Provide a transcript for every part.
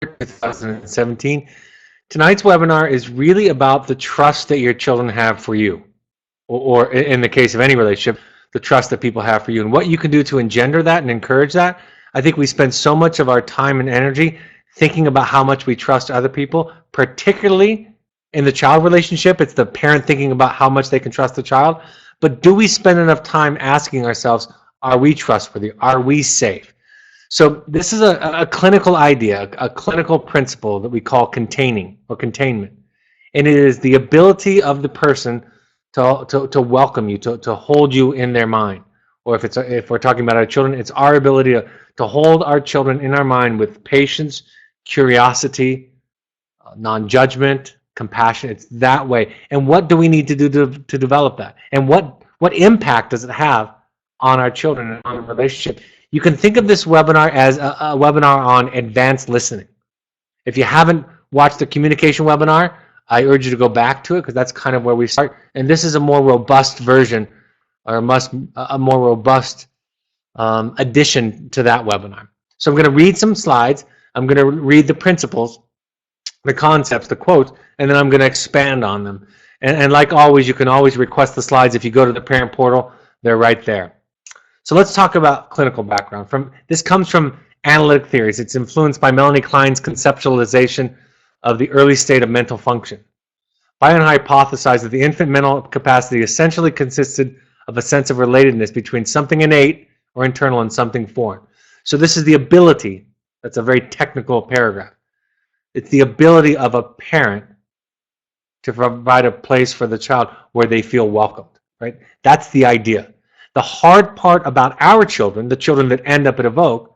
2017. Tonight's webinar is really about the trust that your children have for you, or in the case of any relationship, the trust that people have for you, and what you can do to engender that and encourage that. I think we spend so much of our time and energy thinking about how much we trust other people, particularly in the child relationship. It's the parent thinking about how much they can trust the child. But do we spend enough time asking ourselves, are we trustworthy? Are we safe? So this is a clinical idea, a clinical principle that we call containing or containment. And it is the ability of the person to welcome you, to hold you in their mind. Or if we're talking about our children, it's our ability to hold our children in our mind with patience, curiosity, non-judgment, compassion. It's that way. And what do we need to do to develop that? And what impact does it have on our children and on the relationship? You can think of this webinar as a webinar on advanced listening. If you haven't watched the communication webinar, I urge you to go back to it, because that's kind of where we start. And this is a more robust version, or a more robust addition to that webinar. So I'm going to read some slides. I'm going to read the principles, the concepts, the quotes, and then I'm going to expand on them. And like always, you can always request the slides. If you go to the parent portal, they're right there. So let's talk about clinical background. This comes from analytic theories. It's influenced by Melanie Klein's conceptualization of the early state of mental function. Bion hypothesized that the infant mental capacity essentially consisted of a sense of relatedness between something innate or internal and something foreign. So this is the ability. That's a very technical paragraph. It's the ability of a parent to provide a place for the child where they feel welcomed, right? That's the idea. The hard part about our children, the children that end up at Evoke,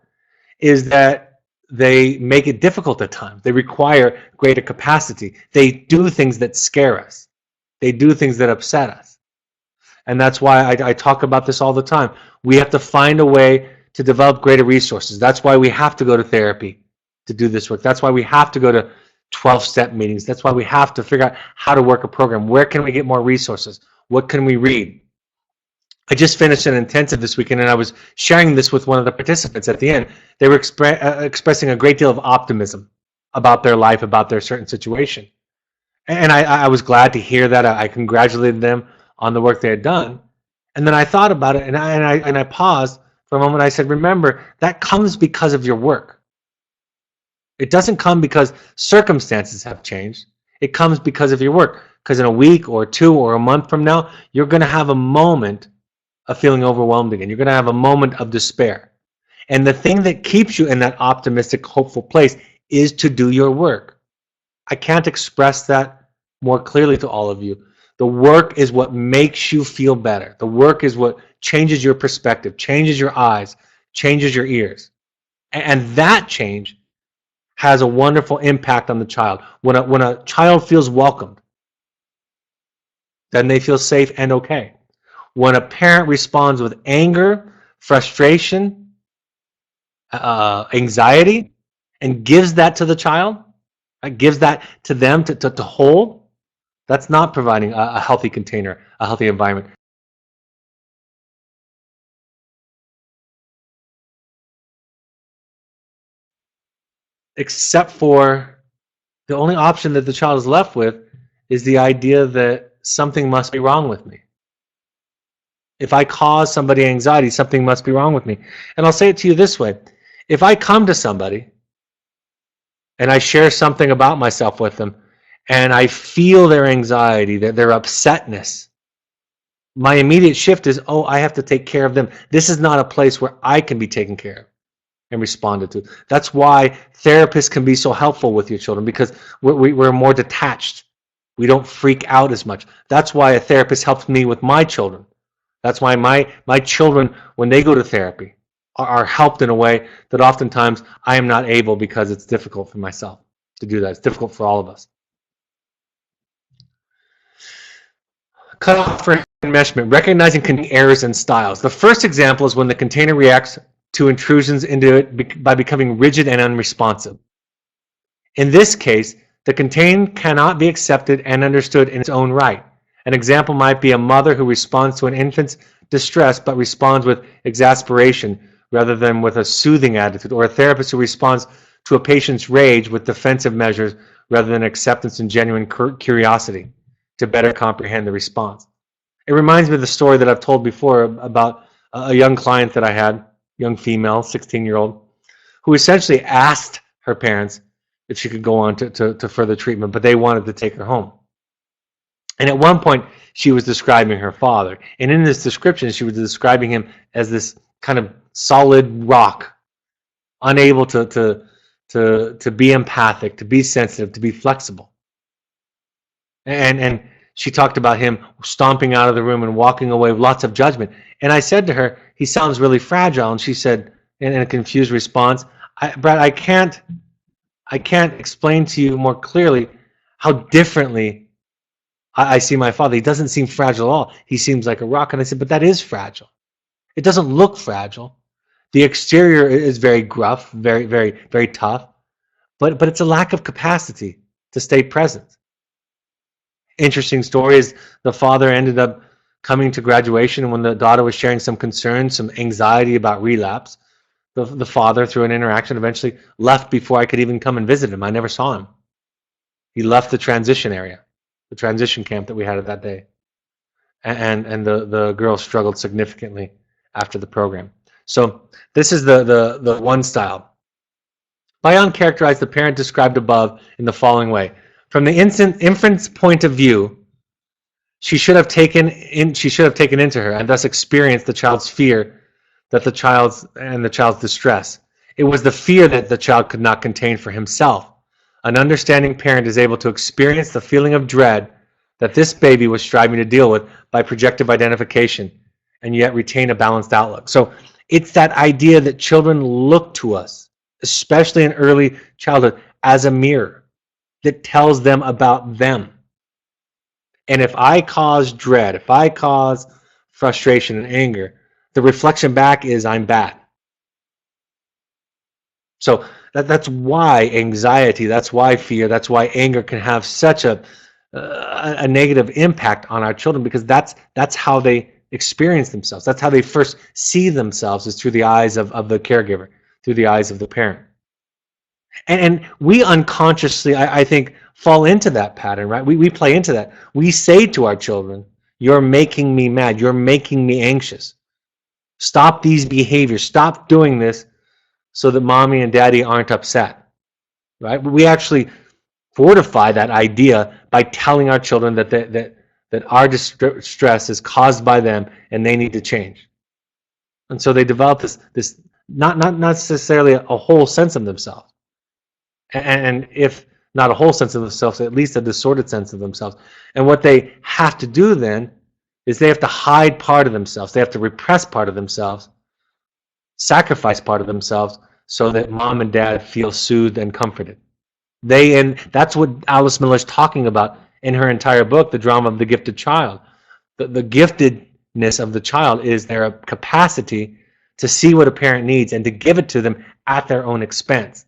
is that they make it difficult at times. They require greater capacity. They do things that scare us. They do things that upset us. And that's why I talk about this all the time. We have to find a way to develop greater resources. That's why we have to go to therapy to do this work. That's why we have to go to 12-step meetings. That's why we have to figure out how to work a program. Where can we get more resources? What can we read? I just finished an intensive this weekend, and I was sharing this with one of the participants at the end. They were expressing a great deal of optimism about their life, about their certain situation. And I was glad to hear that. I congratulated them on the work they had done. And then I thought about it, and I paused for a moment. I said, remember, that comes because of your work. It doesn't come because circumstances have changed. It comes because of your work. Because in a week or two or a month from now, you're going to have a moment of feeling overwhelmed again. You're going to have a moment of despair. And the thing that keeps you in that optimistic, hopeful place is to do your work. I can't express that more clearly to all of you. The work is what makes you feel better. The work is what changes your perspective, changes your eyes, changes your ears. And that change has a wonderful impact on the child. When a child feels welcomed, then they feel safe and okay. When a parent responds with anger, frustration, anxiety, and gives that to the child, gives that to them to hold, that's not providing a healthy container, a healthy environment. Except for the only option that the child is left with is the idea that something must be wrong with me. If I cause somebody anxiety, something must be wrong with me. And I'll say it to you this way. If I come to somebody and I share something about myself with them and I feel their anxiety, their upsetness, my immediate shift is, oh, I have to take care of them. This is not a place where I can be taken care of and responded to. That's why therapists can be so helpful with your children, because we're more detached. We don't freak out as much. That's why a therapist helps me with my children. That's why my children, when they go to therapy, are helped in a way that oftentimes I am not able, because it's difficult for myself to do that. It's difficult for all of us. Cutoff for enmeshment, recognizing container errors and styles. The first example is when the container reacts to intrusions into it by becoming rigid and unresponsive. In this case, the container cannot be accepted and understood in its own right. An example might be a mother who responds to an infant's distress but responds with exasperation rather than with a soothing attitude, or a therapist who responds to a patient's rage with defensive measures rather than acceptance and genuine curiosity to better comprehend the response. It reminds me of the story that I've told before about a young client that I had, young female, 16-year-old, who essentially asked her parents if she could go on to further treatment, but they wanted to take her home. And at one point, she was describing her father. And in this description, she was describing him as this kind of solid rock, unable to be empathic, to be sensitive, to be flexible. And she talked about him stomping out of the room and walking away with lots of judgment. And I said to her, he sounds really fragile. And she said, in a confused response, Brad, I can't explain to you more clearly how differently I see my father. He doesn't seem fragile at all. He seems like a rock. And I said, but that is fragile. It doesn't look fragile. The exterior is very gruff, very, very, very tough, but it's a lack of capacity to stay present. Interesting story is the father ended up coming to graduation, and when the daughter was sharing some concerns, some anxiety about relapse, the father, through an interaction, eventually left before I could even come and visit him. I never saw him. He left the transition area, the transition camp that we had at that day. And the girl struggled significantly after the program. So this is the one style. Bion characterized the parent described above in the following way. From the infant's point of view, she should have taken into her and thus experienced the child's fear, the child's distress. It was the fear that the child could not contain for himself. An understanding parent is able to experience the feeling of dread that this baby was striving to deal with by projective identification and yet retain a balanced outlook. So it's that idea that children look to us, especially in early childhood, as a mirror that tells them about them. And if I cause dread, if I cause frustration and anger, the reflection back is I'm bad. So that's why anxiety, that's why fear, that's why anger can have such a negative impact on our children, because that's how they experience themselves. That's how they first see themselves, is through the eyes of the caregiver, through the eyes of the parent. And we unconsciously, I think, fall into that pattern, right? We play into that. We say to our children, you're making me mad. You're making me anxious. Stop these behaviors. Stop doing this so that mommy and daddy aren't upset, right? We actually fortify that idea by telling our children that our distress is caused by them and they need to change. And so they develop this not necessarily a whole sense of themselves. And if not a whole sense of themselves, at least a distorted sense of themselves. And what they have to do then is they have to hide part of themselves. They have to repress part of themselves, sacrifice part of themselves, so that mom and dad feel soothed and comforted. And that's what Alice Miller's talking about in her entire book, The Drama of the Gifted Child. The giftedness of the child is their capacity to see what a parent needs and to give it to them at their own expense.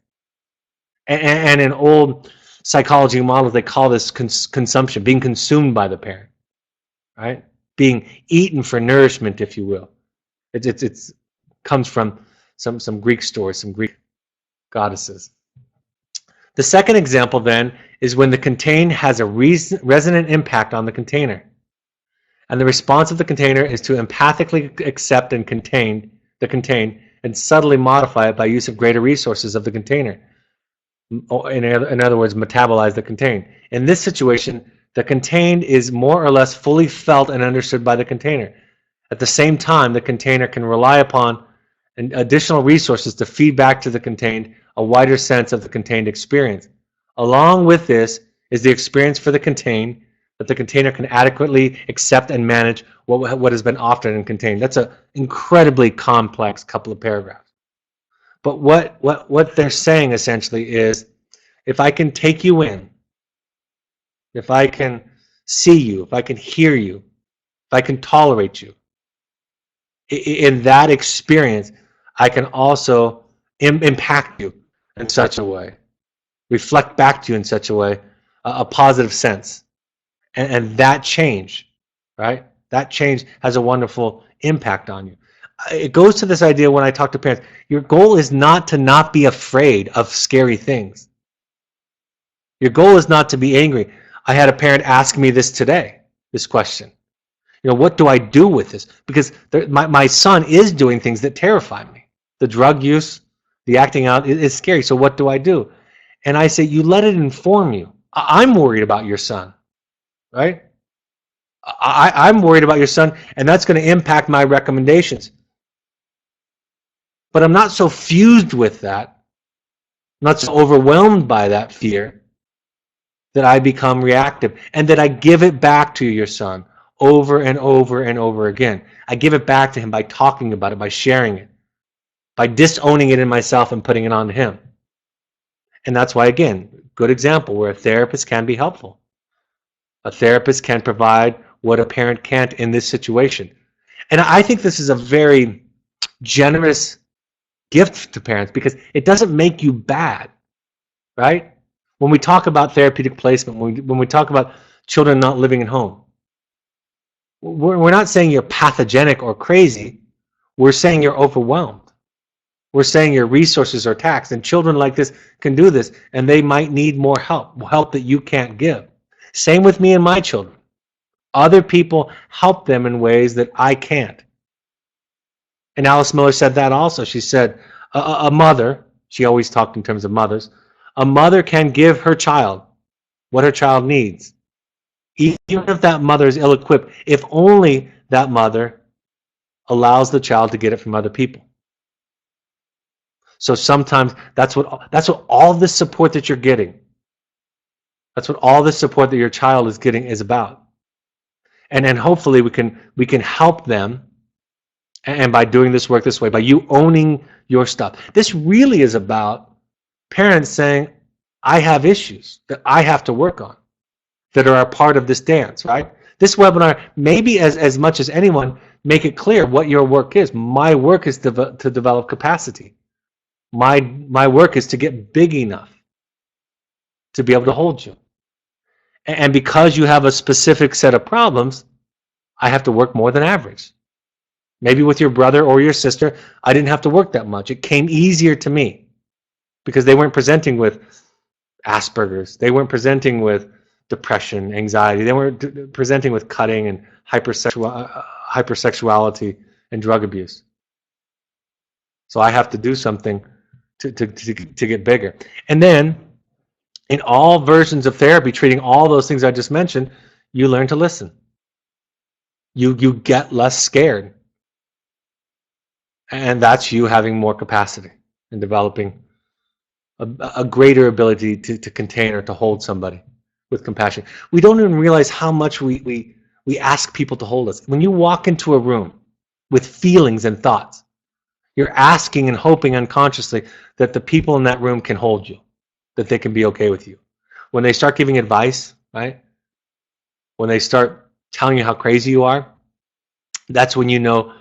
And in old psychology models, they call this consumption, being consumed by the parent, right? Being eaten for nourishment, if you will. It comes from some Greek stories, some Greek goddesses. The second example, then, is when the contained has a resonant impact on the container. And the response of the container is to empathically accept and contain the contained and subtly modify it by use of greater resources of the container. In other words, metabolize the contained. In this situation, the contained is more or less fully felt and understood by the container. At the same time, the container can rely upon additional resources to feed back to the contained a wider sense of the contained experience. Along with this is the experience for the contained that the container can adequately accept and manage what has been offered and contained. That's an incredibly complex couple of paragraphs. But what they're saying essentially is, if I can take you in, if I can see you, if I can hear you, if I can tolerate you, in that experience, I can also impact you in such a way, reflect back to you in such a way, a positive sense. And that change, right? That change has a wonderful impact on you. it goes to this idea when I talk to parents, your goal is not to not be afraid of scary things. Your goal is not to be angry. I had a parent ask me this today, this question. What do I do with this? Because my son is doing things that terrify me. The drug use, the acting out is scary. So what do I do? And I say, you let it inform you. I'm worried about your son, right? I'm worried about your son, and that's going to impact my recommendations. But I'm not so fused with that, I'm not so overwhelmed by that fear that I become reactive and that I give it back to your son over and over and over again. I give it back to him by talking about it, by sharing it, by disowning it in myself and putting it on him. And that's why, again, good example where a therapist can be helpful. A therapist can provide what a parent can't in this situation. And I think this is a very generous gift to parents because it doesn't make you bad, right? When we talk about therapeutic placement, when we talk about children not living at home, we're not saying you're pathogenic or crazy. We're saying you're overwhelmed. We're saying your resources are taxed, and children like this can do this, and they might need more help that you can't give. Same with me and my children. Other people help them in ways that I can't. And Alice Miller said that also. She said, a mother, she always talked in terms of mothers, a mother can give her child what her child needs, even if that mother is ill-equipped, if only that mother allows the child to get it from other people. So sometimes that's what all this support that you're getting, that's what all this support that your child is getting is about. And then hopefully we can help them, and by doing this work this way, by you owning your stuff. This really is about parents saying, I have issues that I have to work on that are a part of this dance, right? This webinar, maybe as much as anyone, make it clear what your work is. My work is to develop capacity. My work is to get big enough to be able to hold you. And because you have a specific set of problems, I have to work more than average. Maybe with your brother or your sister, I didn't have to work that much. It came easier to me because they weren't presenting with Asperger's. They weren't presenting with depression, anxiety. They weren't presenting with cutting and hypersexuality and drug abuse. So I have to do something to get bigger. And then in all versions of therapy, treating all those things I just mentioned, you learn to listen. You get less scared. And that's you having more capacity and developing a greater ability to contain or to hold somebody with compassion. We don't even realize how much we ask people to hold us. When you walk into a room with feelings and thoughts, you're asking and hoping unconsciously that the people in that room can hold you, that they can be okay with you. When they start giving advice, right? When they start telling you how crazy you are, that's when you know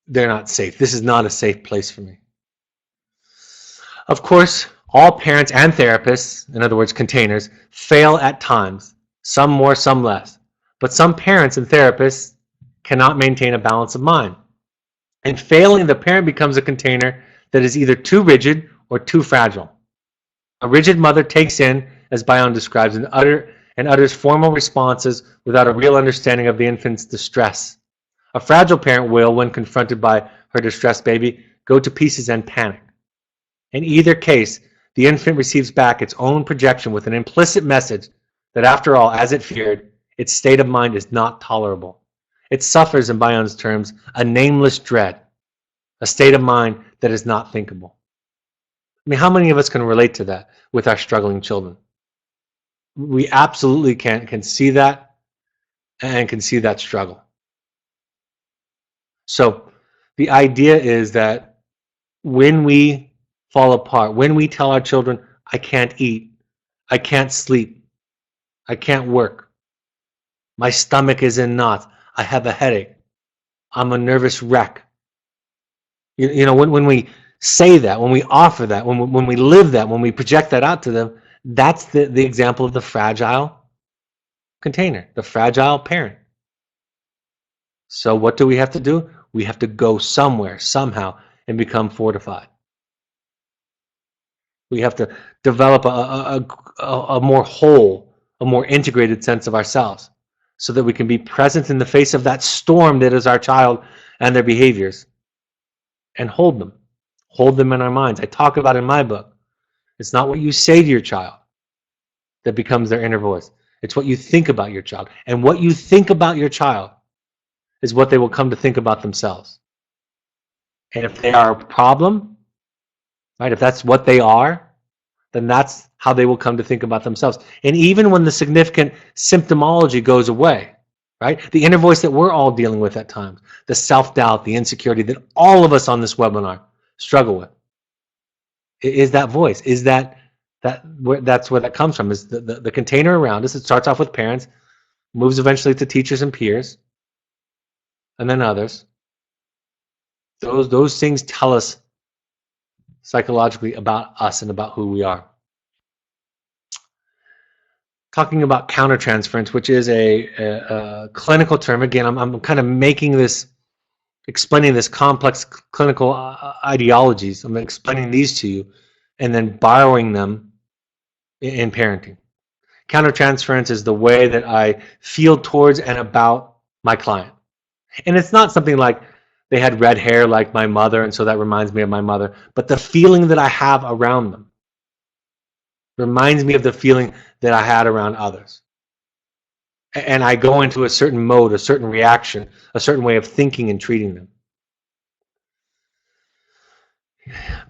they're not safe. This is not a safe place for me. Of course, all parents and therapists, in other words, containers, fail at times, some more, some less. But some parents and therapists cannot maintain a balance of mind. And failing, the parent becomes a container that is either too rigid or too fragile. A rigid mother takes in, as Bion describes, and utters formal responses without a real understanding of the infant's distress. A fragile parent will, when confronted by her distressed baby, go to pieces and panic. In either case, the infant receives back its own projection with an implicit message that, after all, as it feared, its state of mind is not tolerable. It suffers, in Bion's terms, a nameless dread, a state of mind that is not thinkable. I mean, how many of us can relate to that with our struggling children? We absolutely can see that and can see that struggle. So the idea is that when we fall apart, when we tell our children, I can't eat, I can't sleep, I can't work, my stomach is in knots, I have a headache, I'm a nervous wreck. You know, when we say that, when we offer that, when we live that, when we project that out to them, that's the example of the fragile container, the fragile parent. So what do we have to do? We have to go somewhere, somehow, and become fortified. We have to develop a more whole, a more integrated sense of ourselves so that we can be present in the face of that storm that is our child and their behaviors and hold them in our minds. I talk about in my book. It's not what you say to your child that becomes their inner voice. It's what you think about your child. And what you think about your child is what they will come to think about themselves. And if they are a problem, right, if that's what they are, then that's how they will come to think about themselves. And even when the significant symptomology goes away, right, the inner voice that we're all dealing with at times, the self-doubt, the insecurity that all of us on this webinar struggle with, is that voice, is that's where that comes from, is the container around us. It starts off with parents, moves eventually to teachers and peers, and then others. Those things tell us psychologically about us and about who we are. Talking about countertransference, which is a clinical term. Again, I'm kind of explaining this complex clinical ideologies. I'm explaining these to you and then borrowing them in parenting. Countertransference is the way that I feel towards and about my client. And it's not something like they had red hair like my mother, and so that reminds me of my mother. But the feeling that I have around them reminds me of the feeling that I had around others. And I go into a certain mode, a certain reaction, a certain way of thinking and treating them.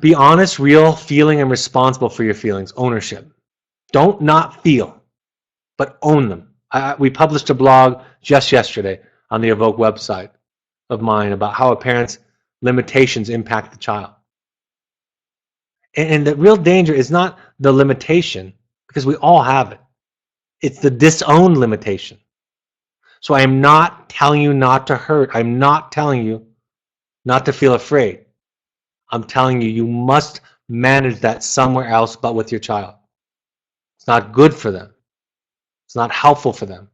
Be honest, real, feeling, and responsible for your feelings. Ownership. Don't not feel, but own them. We published a blog just yesterday on the Evoke website of mine about how a parent's limitations impact the child. And the real danger is not the limitation, because we all have it. It's the disowned limitation. So I am not telling you not to hurt. I'm not telling you not to feel afraid. I'm telling you, you must manage that somewhere else but with your child. It's not good for them. It's not helpful for them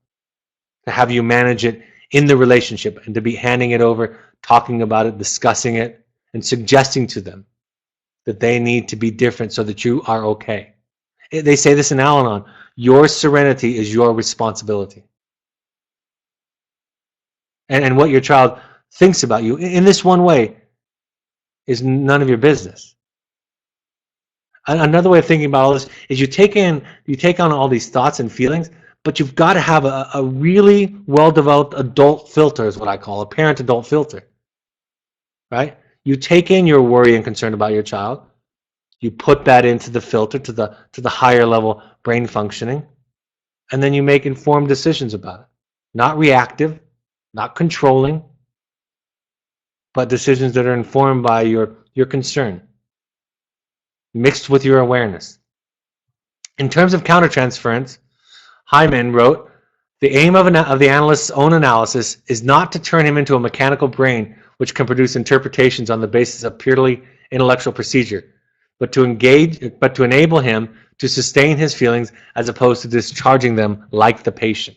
to have you manage it in the relationship and to be handing it over, talking about it, discussing it, and suggesting to them that they need to be different so that you are okay. They say this in Al-Anon, your serenity is your responsibility. And what your child thinks about you in this one way is none of your business. Another way of thinking about all this is you take on all these thoughts and feelings, but you've got to have a really well-developed adult filter, is what I call a parent-adult filter, right? You take in your worry and concern about your child, you put that into the filter to the higher level brain functioning, and then you make informed decisions about it. Not reactive, not controlling, but decisions that are informed by your concern, mixed with your awareness. In terms of countertransference, Hyman wrote, the aim of the analyst's own analysis is not to turn him into a mechanical brain which can produce interpretations on the basis of purely intellectual procedure, but to enable him to sustain his feelings as opposed to discharging them like the patient.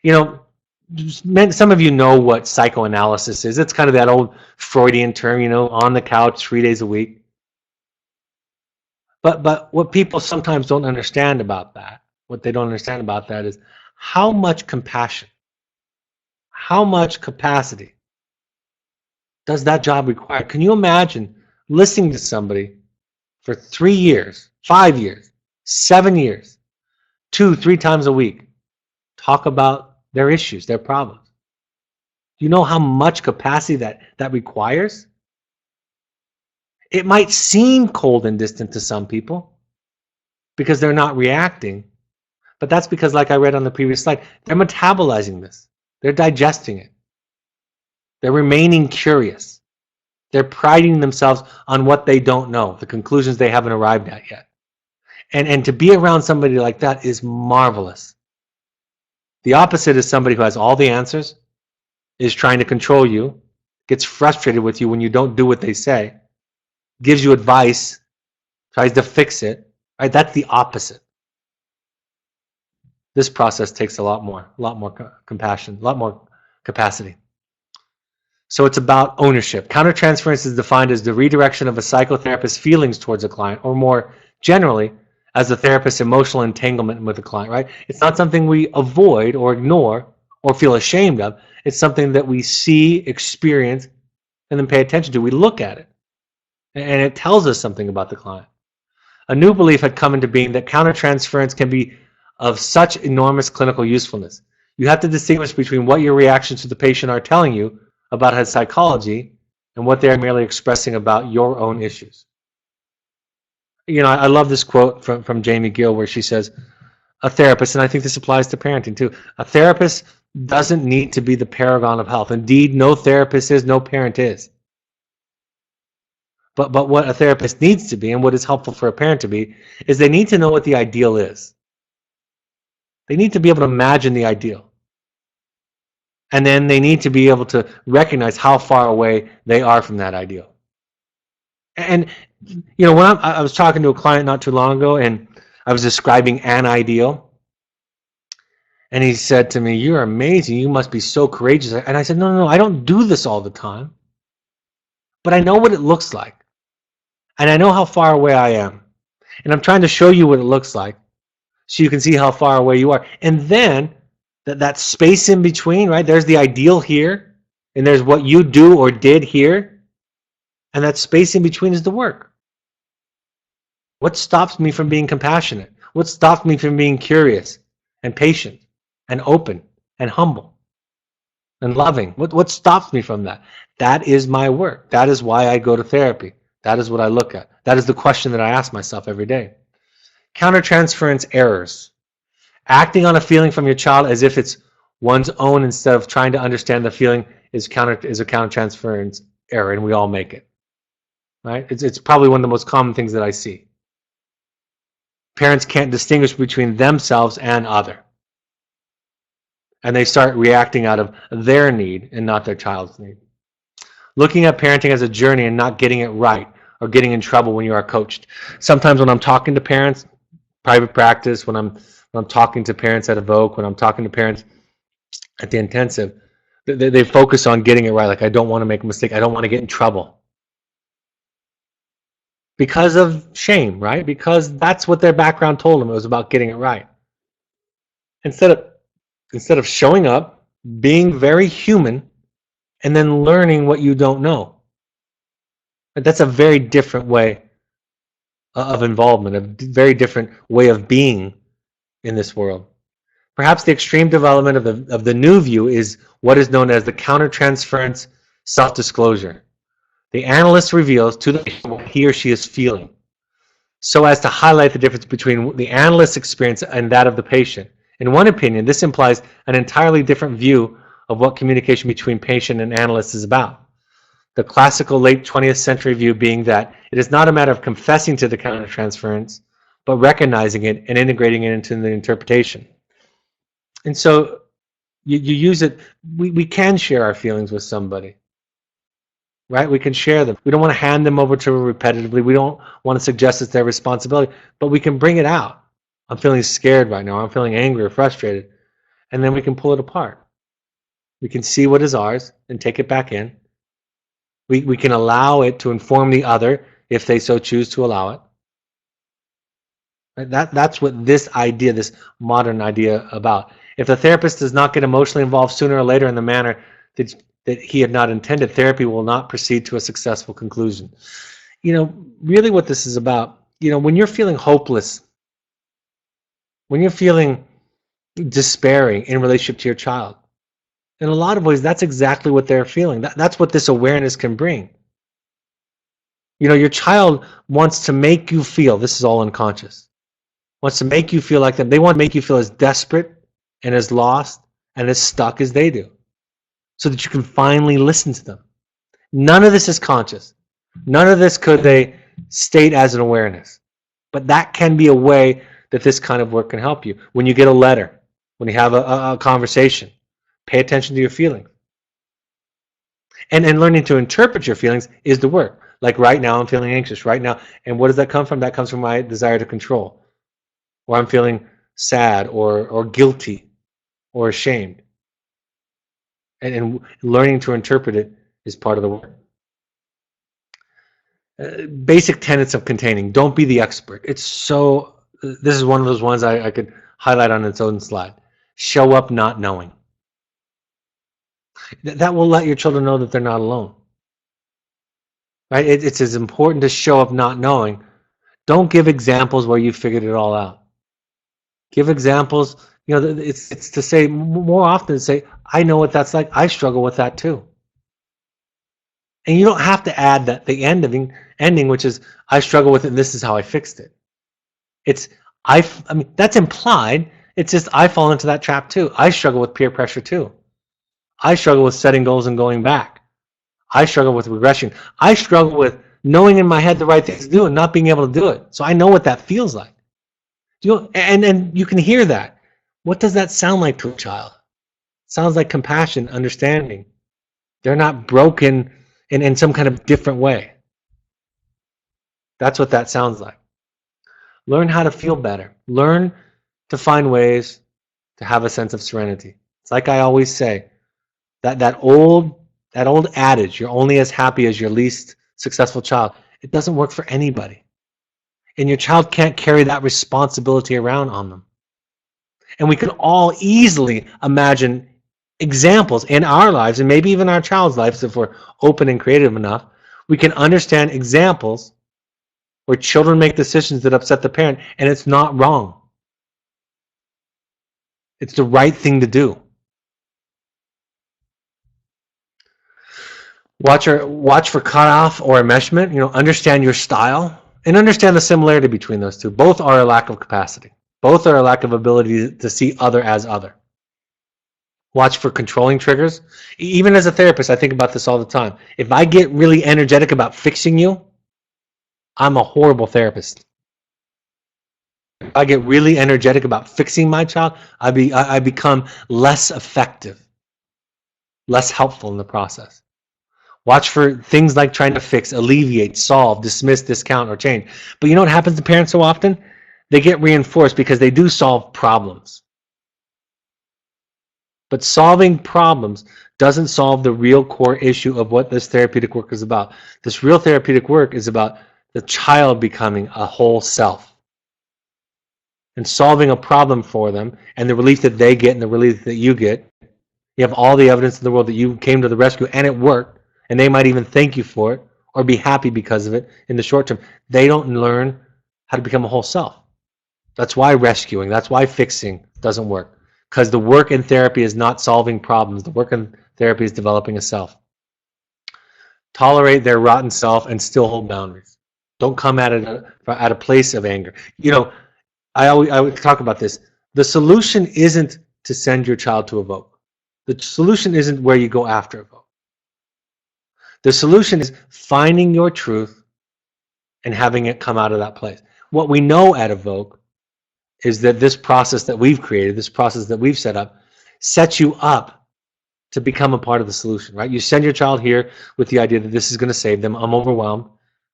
You know, some of you know what psychoanalysis is. It's kind of that old Freudian term, you know, on the couch 3 days a week. But what people sometimes don't understand about that, what they don't understand about that is how much compassion, how much capacity does that job require? Can you imagine listening to somebody for 3 years, 5 years, 7 years, 2-3 times a week, talk about their issues, their problems? Do you know how much capacity that requires? It might seem cold and distant to some people because they're not reacting, but that's because, like I read on the previous slide, they're metabolizing this. They're digesting it. They're remaining curious. They're priding themselves on what they don't know, the conclusions they haven't arrived at yet. And to be around somebody like that is marvelous. The opposite is somebody who has all the answers, is trying to control you, gets frustrated with you when you don't do what they say, gives you advice, tries to fix it, right? That's the opposite. This process takes a lot more compassion, a lot more capacity. So it's about ownership. Countertransference is defined as the redirection of a psychotherapist's feelings towards a client, or more generally, as the therapist's emotional entanglement with the client, right? It's not something we avoid or ignore or feel ashamed of. It's something that we see, experience, and then pay attention to. We look at it, and it tells us something about the client. A new belief had come into being that countertransference can be of such enormous clinical usefulness. You have to distinguish between what your reactions to the patient are telling you about his psychology and what they're merely expressing about your own issues. You know, I love this quote from Jamie Gill where she says, a therapist, and I think this applies to parenting too, a therapist doesn't need to be the paragon of health. Indeed, no therapist is, no parent is. But what a therapist needs to be, and what is helpful for a parent to be, is they need to know what the ideal is. They need to be able to imagine the ideal. And then they need to be able to recognize how far away they are from that ideal. And, you know, when I was talking to a client not too long ago, and I was describing an ideal, and he said to me, "You're amazing. You must be so courageous." And I said, no, I don't do this all the time. But I know what it looks like. And I know how far away I am. And I'm trying to show you what it looks like so you can see how far away you are. And then that space in between, right? There's the ideal here, and there's what you do or did here. And that space in between is the work. What stops me from being compassionate? What stops me from being curious and patient and open and humble and loving? What stops me from that? That is my work. That is why I go to therapy. That is what I look at. That is the question that I ask myself every day. Countertransference errors. Acting on a feeling from your child as if it's one's own instead of trying to understand the feeling is a countertransference error, and we all make it. Right? It's probably one of the most common things that I see. Parents can't distinguish between themselves and other. And they start reacting out of their need and not their child's need. Looking at parenting as a journey and not getting it right, or getting in trouble when you are coached. Sometimes when I'm talking to parents, private practice, when I'm talking to parents at Evoke, when I'm talking to parents at the intensive, they focus on getting it right. Like, I don't want to make a mistake. I don't want to get in trouble. Because of shame, right? Because that's what their background told them. It was about getting it right. Instead of showing up, being very human, and then learning what you don't know. That's a very different way of involvement, a very different way of being in this world. Perhaps the extreme development of the new view is what is known as the countertransference self-disclosure. The analyst reveals to the patient what he or she is feeling, so as to highlight the difference between the analyst's experience and that of the patient. In one opinion, this implies an entirely different view of what communication between patient and analyst is about. The classical late 20th century view being that it is not a matter of confessing to the countertransference, but recognizing it and integrating it into the interpretation. And so you use it. We can share our feelings with somebody, right? We can share them. We don't want to hand them over to repetitively. We don't want to suggest it's their responsibility, but we can bring it out. I'm feeling scared right now. I'm feeling angry or frustrated. And then we can pull it apart. We can see what is ours and take it back in. We can allow it to inform the other if they so choose to allow it. Right? That's what this idea, this modern idea about. If the therapist does not get emotionally involved sooner or later in the manner that he had not intended, therapy will not proceed to a successful conclusion. You know, really what this is about, you know, when you're feeling hopeless, when you're feeling despairing in relationship to your child, in a lot of ways, that's exactly what they're feeling. That's what this awareness can bring. You know, your child wants to make you feel, this is all unconscious, wants to make you feel like them. They want to make you feel as desperate and as lost and as stuck as they do, so that you can finally listen to them. None of this is conscious. None of this could they state as an awareness. But that can be a way that this kind of work can help you. When you get a letter, when you have a conversation, pay attention to your feelings. And learning to interpret your feelings is the work. Like right now, I'm feeling anxious right now. And what does that come from? That comes from my desire to control. Or I'm feeling sad or guilty or ashamed. And learning to interpret it is part of the work. Basic tenets of containing. Don't be the expert. It's so, this is one of those ones I could highlight on its own slide. Show up not knowing. That will let your children know that they're not alone. Right? It's as important to show up not knowing. Don't give examples where you figured it all out. Give examples, it's to say, more often say, I know what that's like. I struggle with that too. And you don't have to add that the ending, which is, I struggle with it and this is how I fixed it. It's, I mean, that's implied. It's just, I fall into that trap too. I struggle with peer pressure too. I struggle with setting goals and going back. I struggle with regression. I struggle with knowing in my head the right thing to do and not being able to do it. So I know what that feels like. And you can hear that. What does that sound like to a child? It sounds like compassion, understanding. They're not broken in some kind of different way. That's what that sounds like. Learn how to feel better. Learn to find ways to have a sense of serenity. It's like I always say, that old adage, you're only as happy as your least successful child. It doesn't work for anybody. And your child can't carry that responsibility around on them. And we can all easily imagine examples in our lives, and maybe even our child's lives, if we're open and creative enough, we can understand examples where children make decisions that upset the parent, and it's not wrong. It's the right thing to do. Watch for cutoff or enmeshment. Understand your style and understand the similarity between those two. Both are a lack of capacity. Both are a lack of ability to see other as other. Watch for controlling triggers. Even as a therapist, I think about this all the time. If I get really energetic about fixing you, I'm a horrible therapist. If I get really energetic about fixing my child, I become less effective, less helpful in the process. Watch for things like trying to fix, alleviate, solve, dismiss, discount, or change. But you know what happens to parents so often? They get reinforced because they do solve problems. But solving problems doesn't solve the real core issue of what this therapeutic work is about. This real therapeutic work is about the child becoming a whole self and solving a problem for them, and the relief that they get and the relief that you get. You have all the evidence in the world that you came to the rescue and it worked, and they might even thank you for it or be happy because of it in the short term. They don't learn how to become a whole self. That's why rescuing, that's why fixing doesn't work. Because the work in therapy is not solving problems. The work in therapy is developing a self. Tolerate their rotten self and still hold boundaries. Don't come at it at a place of anger. I would talk about this. The solution isn't to send your child to evoke. The solution isn't where you go after evoke. The solution is finding your truth and having it come out of that place. What we know at evoke is that this process that we've created, this process that we've set up, sets you up to become a part of the solution, right? You send your child here with the idea that this is going to save them. I'm overwhelmed.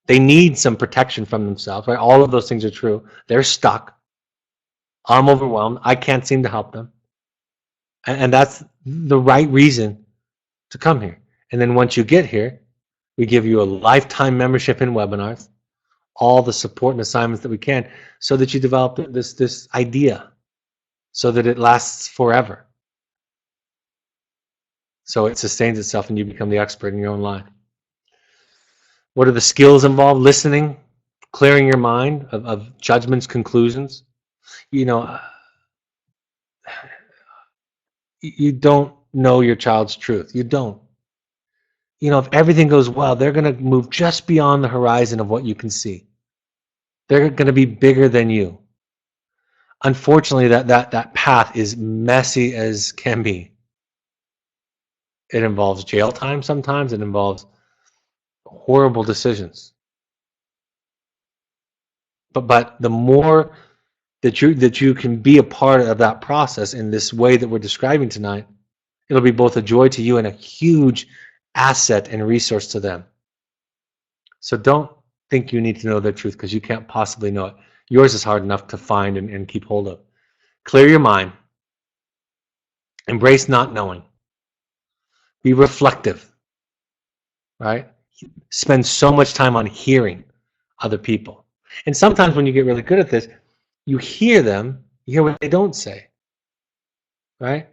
They need some protection from themselves, right? All of those things are true. They're stuck. I'm overwhelmed. I can't seem to help them. And that's the right reason to come here. And then once you get here, we give you a lifetime membership in webinars, all the support and assignments that we can, so that you develop this idea, so that it lasts forever. So it sustains itself and you become the expert in your own life. What are the skills involved? Listening, clearing your mind of judgments, conclusions. You don't know your child's truth. You don't. If everything goes well, they're going to move just beyond the horizon of what you can see. They're going to be bigger than you. Unfortunately, that path is messy as can be. It involves jail time sometimes. It involves horrible decisions. But the more that you can be a part of that process in this way that we're describing tonight, it'll be both a joy to you and a huge asset and resource to them. So don't think you need to know their truth, because you can't possibly know it. Yours is hard enough to find and keep hold of. Clear your mind. Embrace not knowing. Be reflective. right? Spend so much time on hearing other people. And sometimes when you get really good at this, you hear them, you hear what they don't say, right?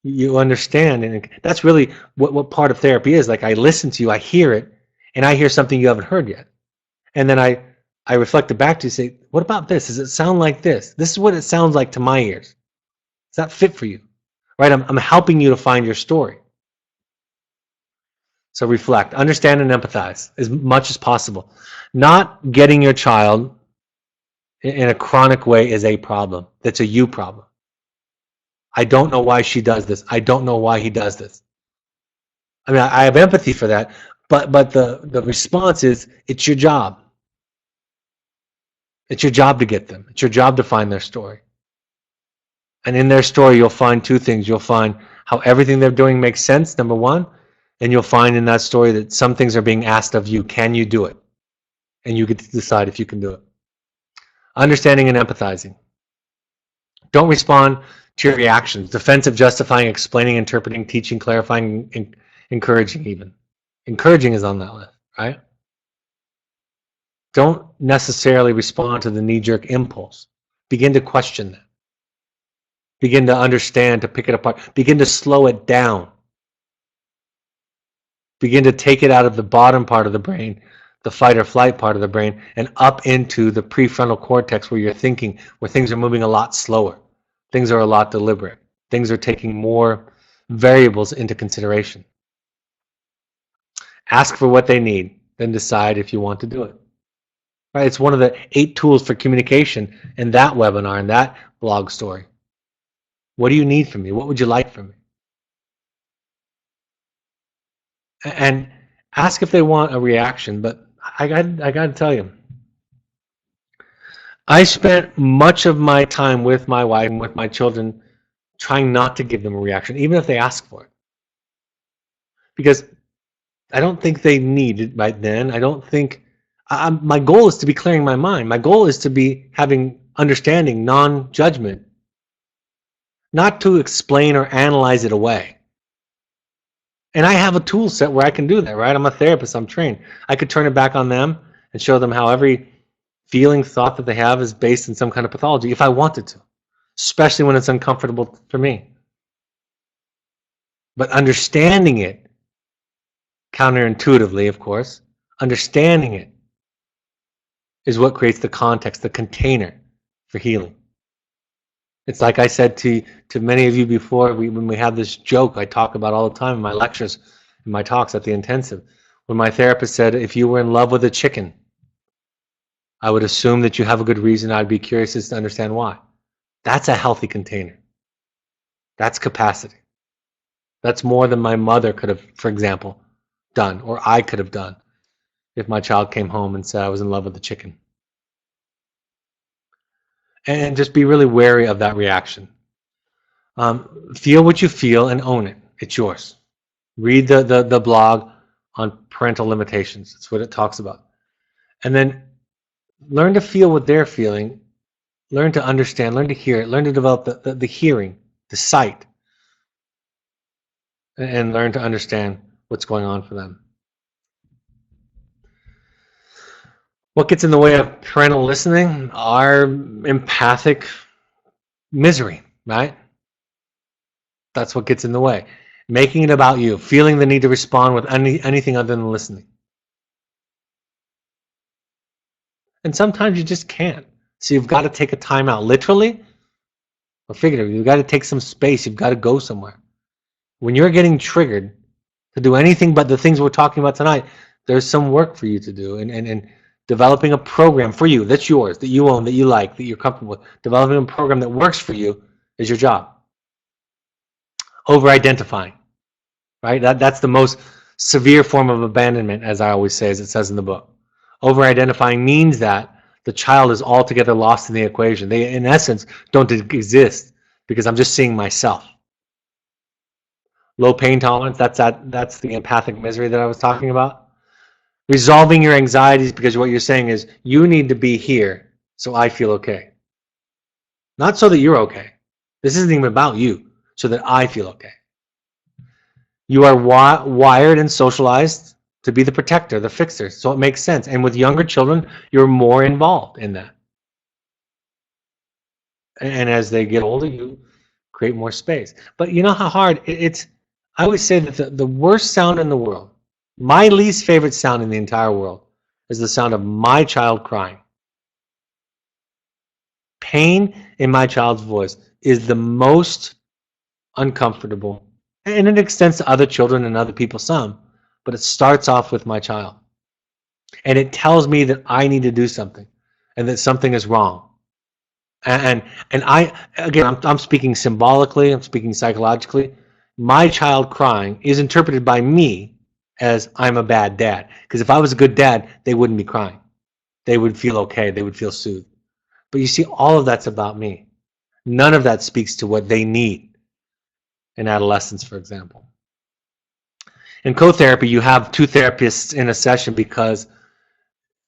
You understand, and that's really what part of therapy is. Like, I listen to you, I hear it, and I hear something you haven't heard yet. And then I reflect it back to you, say, what about this? Does it sound like this? This is what it sounds like to my ears. Does that fit for you? Right? I'm helping you to find your story. So reflect, understand, and empathize as much as possible. Not getting your child in a chronic way is a problem. That's a you problem. I don't know why she does this. I don't know why he does this. I mean, I have empathy for that, but the response is, it's your job. It's your job to get them. It's your job to find their story. And in their story, you'll find two things. You'll find how everything they're doing makes sense, number one, and you'll find in that story that some things are being asked of you. Can you do it? And you get to decide if you can do it. Understanding and empathizing. Don't respond to your reactions. Defensive, justifying, explaining, interpreting, teaching, clarifying, encouraging even. Encouraging is on that list, right? Don't necessarily respond to the knee-jerk impulse. Begin to question that. Begin to understand, to pick it apart. Begin to slow it down. Begin to take it out of the bottom part of the brain, the fight or flight part of the brain, and up into the prefrontal cortex where you're thinking, where things are moving a lot slower. Things are a lot deliberate. Things are taking more variables into consideration. Ask for what they need, then decide if you want to do it. Right? It's one of the 8 tools for communication in that webinar, in that blog story. What do you need from me? What would you like from me? And ask if they want a reaction, but I got to tell you, I spent much of my time with my wife and with my children trying not to give them a reaction, even if they ask for it. Because I don't think they need it right then. I don't think, my goal is to be clearing my mind. My goal is to be having understanding, non-judgment, not to explain or analyze it away. And I have a tool set where I can do that, right? I'm a therapist, I'm trained. I could turn it back on them and show them how every feeling, thought that they have is based in some kind of pathology if I wanted to, especially when it's uncomfortable for me. But understanding it, counterintuitively, of course, understanding it is what creates the context, the container for healing. It's like I said to many of you before, when we have this joke I talk about all the time in my lectures, in my talks at the intensive, when my therapist said, if you were in love with a chicken, I would assume that you have a good reason. I'd be curious as to understand why. That's a healthy container. That's capacity. That's more than my mother could have, for example, done, or I could have done if my child came home and said I was in love with the chicken. And just be really wary of that reaction. Feel what you feel and own it. It's yours. Read the blog on parental limitations. That's what it talks about. And then learn to feel what they're feeling. Learn to understand. Learn to hear it. Learn to develop the hearing, the sight. And learn to understand what's going on for them. What gets in the way of parental listening? Our empathic misery, right? That's what gets in the way. Making it about you, feeling the need to respond with anything other than listening. And sometimes you just can't. So you've got to take a time out, literally or figuratively. You've got to take some space. You've got to go somewhere. When you're getting triggered to do anything but the things we're talking about tonight, there's some work for you to do. And developing a program for you that's yours, that you own, that you like, that you're comfortable with. Developing a program that works for you is your job. Over-identifying, right? That's the most severe form of abandonment, as I always say, as it says in the book. Over-identifying means that the child is altogether lost in the equation. They, in essence, don't exist because I'm just seeing myself. Low pain tolerance, that's the empathic misery that I was talking about. Resolving your anxieties because what you're saying is, you need to be here so I feel okay. Not so that you're okay. This isn't even about you, so that I feel okay. You are wired and socialized to be the protector, the fixer. So it makes sense. And with younger children, you're more involved in that. And as they get older, you create more space. But you know how hard it's. I always say that the worst sound in the world, my least favorite sound in the entire world, is the sound of my child crying. Pain in my child's voice is the most uncomfortable. And it extends to other children and other people some, but it starts off with my child. And it tells me that I need to do something and that something is wrong. And I, again, I'm speaking symbolically, I'm speaking psychologically. My child crying is interpreted by me as I'm a bad dad. Because if I was a good dad, they wouldn't be crying. They would feel okay, they would feel soothed. But you see, all of that's about me. None of that speaks to what they need in adolescence, for example. In co-therapy, you have two therapists in a session because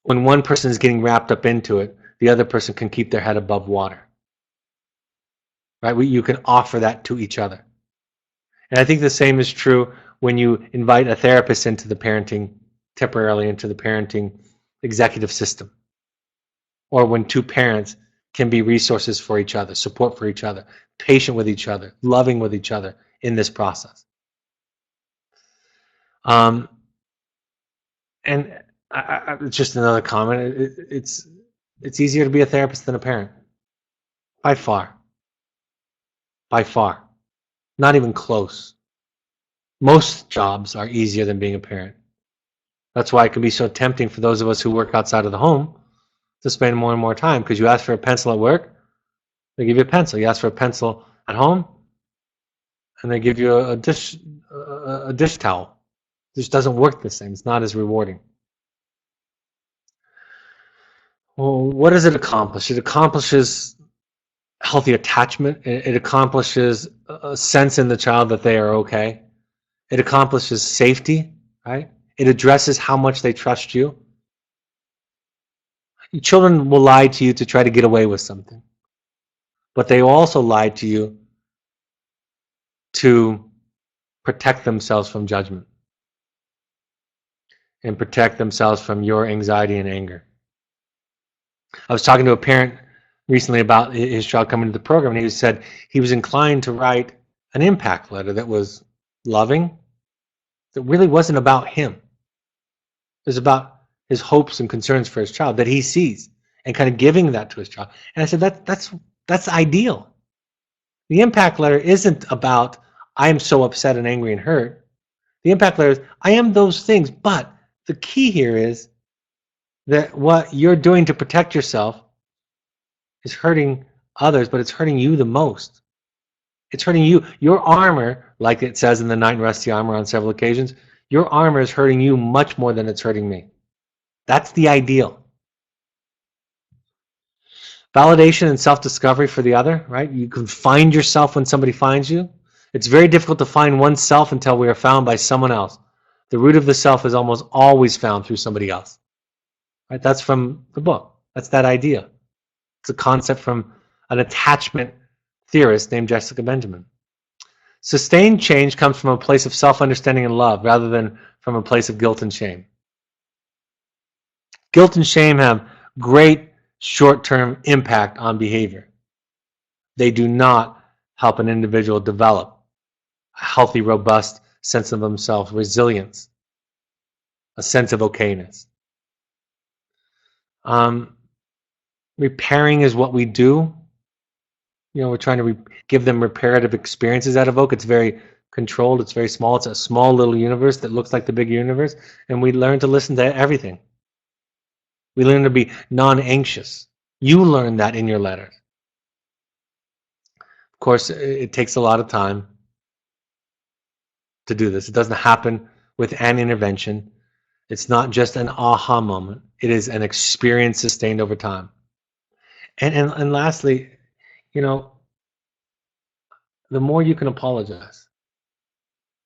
when one person is getting wrapped up into it, the other person can keep their head above water. Right? You can offer that to each other. And I think the same is true when you invite a therapist into the parenting, temporarily into the parenting executive system. Or when two parents can be resources for each other, support for each other, patient with each other, loving with each other in this process. And just another comment, it's easier to be a therapist than a parent. By far. By far. Not even close. Most jobs are easier than being a parent. That's why it can be so tempting for those of us who work outside of the home to spend more and more time, because you ask for a pencil at work, they give you a pencil. You ask for a pencil at home, and they give you a dish towel. It just doesn't work the same. It's not as rewarding. Well, what does it accomplish? It accomplishes healthy attachment. It accomplishes a sense in the child that they are okay. It accomplishes safety, right? It addresses how much they trust you. Children will lie to you to try to get away with something, but they also lie to you to protect themselves from judgment and protect themselves from your anxiety and anger. I was talking to a parent recently about his child coming to the program, and he said he was inclined to write an impact letter that was loving, that really wasn't about him. It was about his hopes and concerns for his child that he sees, and kind of giving that to his child. And I said, that's ideal. The impact letter isn't about, I am so upset and angry and hurt. The impact letter is, I am those things, but the key here is that what you're doing to protect yourself is hurting others, but it's hurting you the most. It's hurting you. Your armor, like it says in the Knight and Rusty Armor on several occasions, your armor is hurting you much more than it's hurting me. That's the ideal. Validation and self-discovery for the other, right? You can find yourself when somebody finds you. It's very difficult to find oneself until we are found by someone else. The root of the self is almost always found through somebody else. Right? That's from the book. That's that idea. It's a concept from an attachment theorist named Jessica Benjamin. Sustained change comes from a place of self-understanding and love rather than from a place of guilt and shame. Guilt and shame have great short-term impact on behavior. They do not help an individual develop a healthy, robust sense of themselves, resilience, a sense of okayness. Repairing is what we do. You know, we're trying to give them reparative experiences at Evoke. It's very controlled. It's very small. It's a small little universe that looks like the big universe. And we learn to listen to everything. We learn to be non-anxious. You learn that in your letters. Of course, it takes a lot of time to do this. It doesn't happen with an intervention. It's not just an aha moment. It is an experience sustained over time. And lastly, you know, the more you can apologize.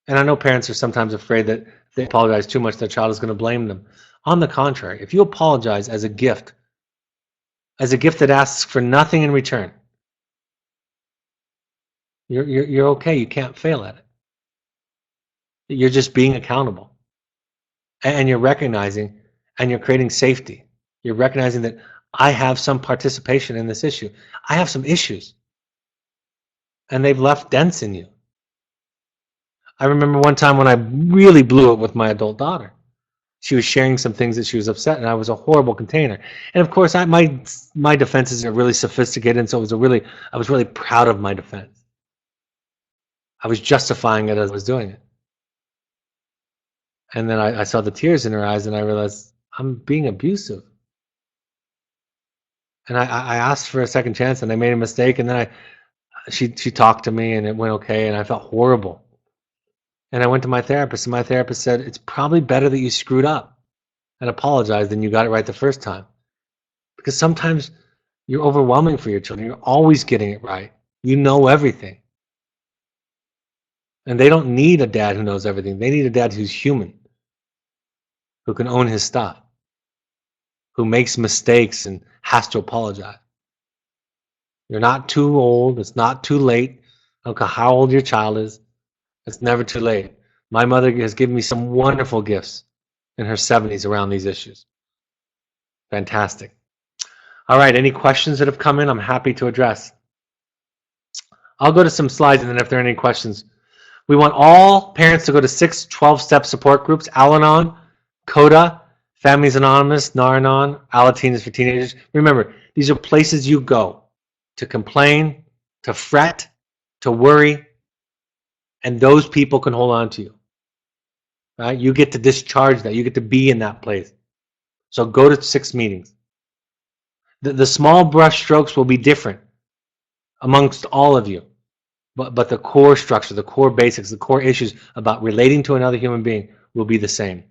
And I know parents are sometimes afraid that if they apologize too much, their child is going to blame them. On the contrary, if you apologize as a gift that asks for nothing in return, you're okay. You can't fail at it. You're just being accountable. And you're recognizing and you're creating safety. You're recognizing that I have some participation in this issue. I have some issues. And they've left dents in you. I remember one time when I really blew it with my adult daughter. She was sharing some things that she was upset, and I was a horrible container. And of course, my defenses are really sophisticated, and so I was really proud of my defense. I was justifying it as I was doing it. And then I saw the tears in her eyes, and I realized I'm being abusive. And I asked for a second chance, and I made a mistake, and then she talked to me, and it went okay, and I felt horrible. And I went to my therapist, and my therapist said, it's probably better that you screwed up and apologized than you got it right the first time. Because sometimes you're overwhelming for your children. You're always getting it right. You know everything. And they don't need a dad who knows everything. They need a dad who's human, who can own his stuff, who makes mistakes and has to apologize. You're not too old. It's not too late. I don't care how old your child is. It's never too late. My mother has given me some wonderful gifts in her 70s around these issues. Fantastic. All right, any questions that have come in, I'm happy to address. I'll go to some slides, and then if there are any questions. We want all parents to go to 6 12-step support groups: Al-Anon, CODA, Families Anonymous, Nar-Anon, Alateen is for teenagers. Remember, these are places you go to complain, to fret, to worry, and those people can hold on to you. Right? You get to discharge that. You get to be in that place. So go to 6 meetings. The small brush strokes will be different amongst all of you. But the core structure, the core basics, the core issues about relating to another human being will be the same.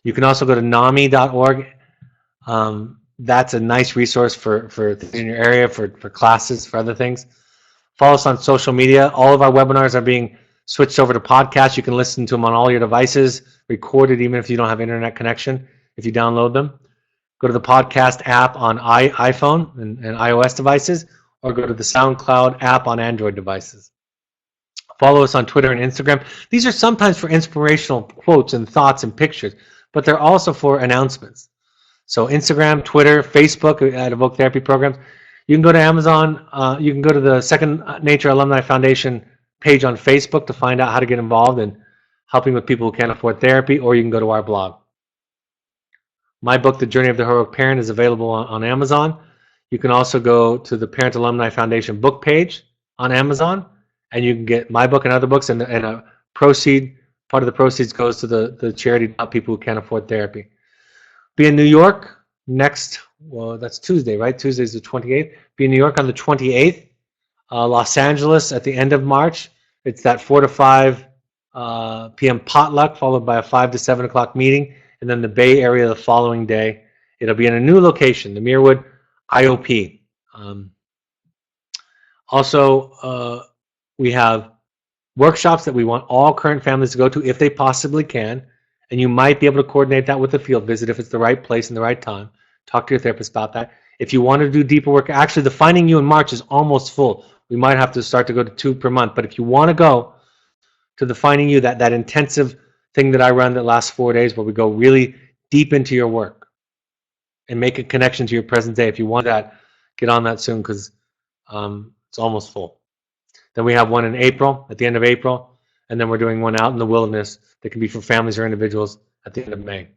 You can also go to NAMI.org. That's a nice resource for in your area, for classes, for other things. Follow us on social media. All of our webinars are being switched over to podcasts. You can listen to them on all your devices, recorded even if you don't have internet connection, if you download them. Go to the podcast app on iPhone and iOS devices, or go to the SoundCloud app on Android devices. Follow us on Twitter and Instagram. These are sometimes for inspirational quotes and thoughts and pictures, but they're also for announcements. So Instagram, Twitter, Facebook at Evoke Therapy Programs. You can go to Amazon. You can go to the Second Nature Alumni Foundation page on Facebook to find out how to get involved in helping with people who can't afford therapy, or you can go to our blog. My book, The Journey of the Heroic Parent, is available on Amazon. You can also go to the Parent Alumni Foundation book page on Amazon, and you can get my book and other books, and a part of the proceeds goes to the charity to help people who can't afford therapy. Be in New York next, well, that's Tuesday, right? Tuesday's the 28th. Be in New York on the 28th. Los Angeles at the end of March. It's that 4 to 5 p.m. potluck, followed by a 5 to 7 o'clock meeting, and then the Bay Area the following day. It'll be in a new location, the Muirwood IOP. Also, we have workshops that we want all current families to go to if they possibly can, and you might be able to coordinate that with a field visit if it's the right place and the right time. Talk to your therapist about that. If you want to do deeper work, actually the Finding You in March is almost full. We might have to start to go to 2 per month, but if you want to go to the Finding You, that intensive thing that I run that lasts 4 days where we go really deep into your work and make a connection to your present day. If you want that, get on that soon, because it's almost full. Then we have one in April, at the end of April, and then we're doing one out in the wilderness that can be for families or individuals at the end of May.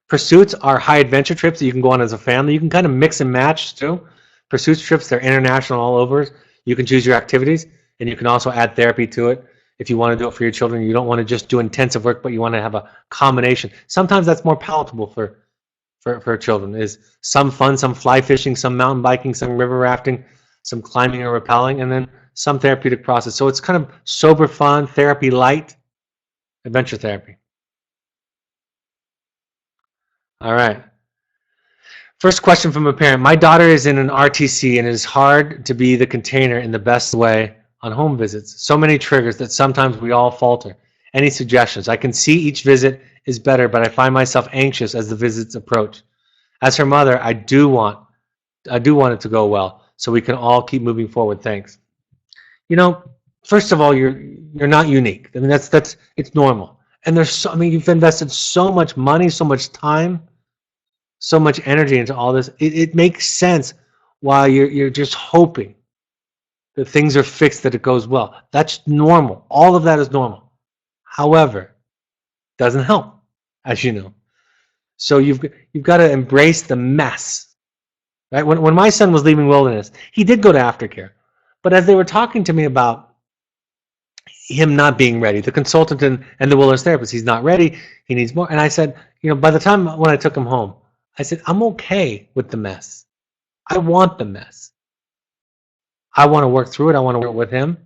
Pursuits are high adventure trips that you can go on as a family. You can kind of mix and match too. Pursuits trips, they're international all over. You can choose your activities, and you can also add therapy to it. If you want to do it for your children, you don't want to just do intensive work, but you want to have a combination. Sometimes that's more palatable for children, is some fun, some fly fishing, some mountain biking, some river rafting, some climbing or rappelling, and then some therapeutic process. So it's kind of sober fun, therapy light, adventure therapy. All right. First question from a parent. My daughter is in an RTC, and it is hard to be the container in the best way on home visits. So many triggers that sometimes we all falter. Any suggestions? I can see each visit is better, but I find myself anxious as the visits approach. As her mother, I do want it to go well, so we can all keep moving forward. Thanks. You know, first of all, you're not unique. I mean, that's it's normal. And there's so, I mean, you've invested so much money, so much time, so much energy into all this. It makes sense why you're just hoping that things are fixed, that it goes well. That's normal. All of that is normal. However, doesn't help, as you know. So you've got to embrace the mess. Right? When my son was leaving Wilderness, he did go to aftercare. But as they were talking to me about him not being ready, the consultant and the Wilderness therapist, he's not ready, he needs more. And I said, by the time when I took him home, I said, I'm okay with the mess. I want the mess. I want to work through it. I want to work with him.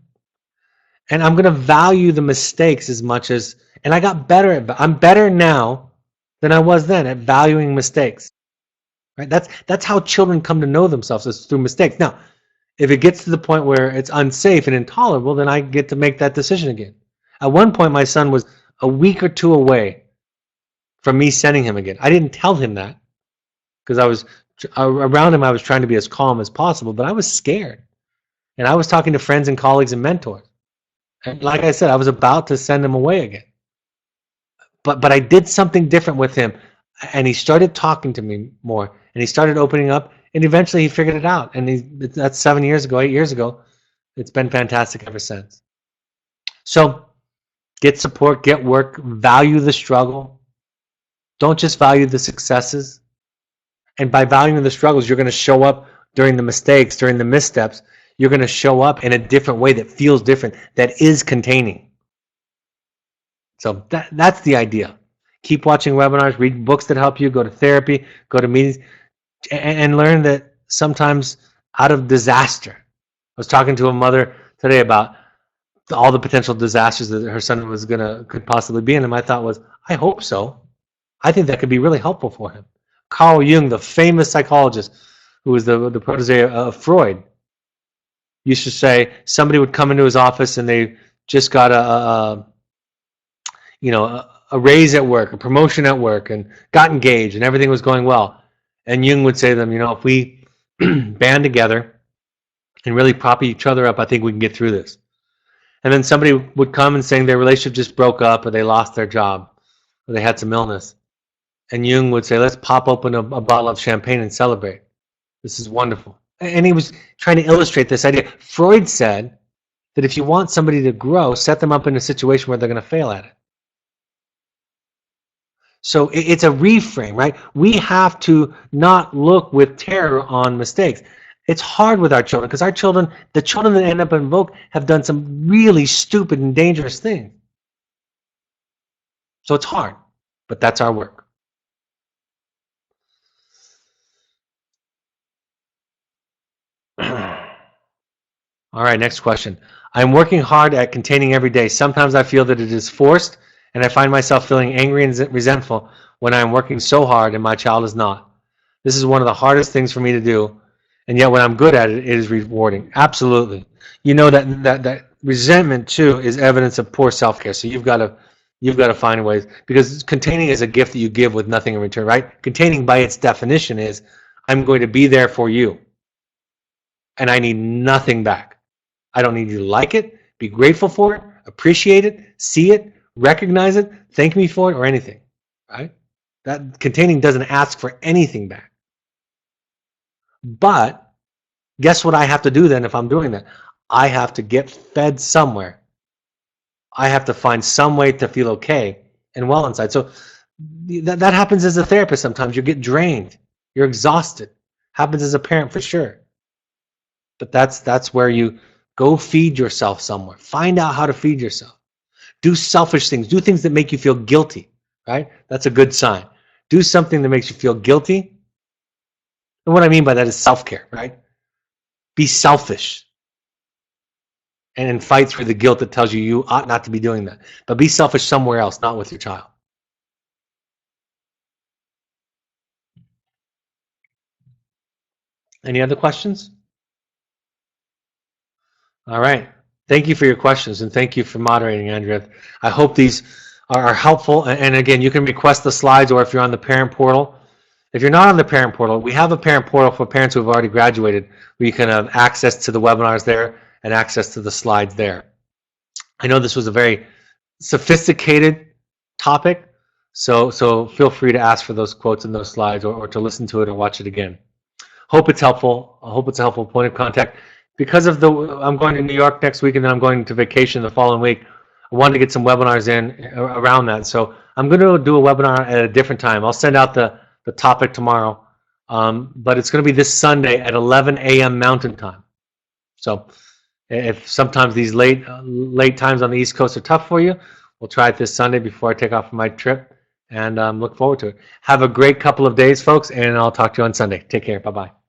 And I'm going to value the mistakes as much as, and I got better at, I'm better now than I was then at valuing mistakes. Right? That's how children come to know themselves, is through mistakes. Now, if it gets to the point where it's unsafe and intolerable, then I get to make that decision again. At one point, my son was a week or two away from me sending him again. I didn't tell him that because I was around him. I was trying to be as calm as possible, but I was scared. And I was talking to friends and colleagues and mentors. And like I said, I was about to send him away again. But I did something different with him. And he started talking to me more. And he started opening up. And eventually he figured it out. And that's 7 years ago, 8 years ago. It's been fantastic ever since. So get support, get work, value the struggle. Don't just value the successes. And by valuing the struggles, you're going to show up during the mistakes, during the missteps. You're going to show up in a different way that feels different, that is containing. So that's the idea. Keep watching webinars, read books that help you, go to therapy, go to meetings, and learn that sometimes out of disaster. I was talking to a mother today about all the potential disasters that her son could possibly be in, and my thought was, I hope so. I think that could be really helpful for him. Carl Jung, the famous psychologist who was the protege of Freud, used to say somebody would come into his office and they just got a raise at work, a promotion at work, and got engaged, and everything was going well. And Jung would say to them, if we band together and really prop each other up, I think we can get through this. And then somebody would come and saying their relationship just broke up, or they lost their job, or they had some illness. And Jung would say, let's pop open a bottle of champagne and celebrate. This is wonderful. And he was trying to illustrate this idea. Freud said that if you want somebody to grow, set them up in a situation where they're going to fail at it. So it's a reframe, right? We have to not look with terror on mistakes. It's hard with our children because the children that end up in Vogue have done some really stupid and dangerous things. So it's hard, but that's our work. All right, next question. I'm working hard at containing every day. Sometimes I feel that it is forced, and I find myself feeling angry and resentful when I am working so hard and my child is not. This is one of the hardest things for me to do, and yet when I'm good at it, it is rewarding. Absolutely. That resentment too is evidence of poor self-care. So you've got to find ways, because containing is a gift that you give with nothing in return, right? Containing by its definition is I'm going to be there for you, and I need nothing back. I don't need you to like it, be grateful for it, appreciate it, see it, recognize it, thank me for it, or anything, right? That containing doesn't ask for anything back. But guess what I have to do then if I'm doing that? I have to get fed somewhere. I have to find some way to feel okay and well inside. So that happens as a therapist sometimes. You get drained. You're exhausted. Happens as a parent for sure. But that's where you go feed yourself somewhere. Find out how to feed yourself. Do selfish things. Do things that make you feel guilty, right? That's a good sign. Do something that makes you feel guilty. And what I mean by that is self-care, right? Be selfish. And fight through the guilt that tells you ought not to be doing that. But be selfish somewhere else, not with your child. Any other questions? All right. Thank you for your questions, and thank you for moderating, Andrea. I hope these are helpful. And again, you can request the slides, or if you're on the parent portal. If you're not on the parent portal, we have a parent portal for parents who have already graduated, where you can have access to the webinars there and access to the slides there. I know this was a very sophisticated topic, so feel free to ask for those quotes and those slides, or to listen to it or watch it again. Hope it's helpful. I hope it's a helpful point of contact. Because of I'm going to New York next week, and then I'm going to vacation the following week. I wanted to get some webinars in around that, so I'm going to do a webinar at a different time. I'll send out the topic tomorrow, but it's going to be this Sunday at 11 a.m. Mountain Time. So if sometimes these late times on the East Coast are tough for you, we'll try it this Sunday before I take off for my trip, and look forward to it. Have a great couple of days, folks, and I'll talk to you on Sunday. Take care. Bye-bye.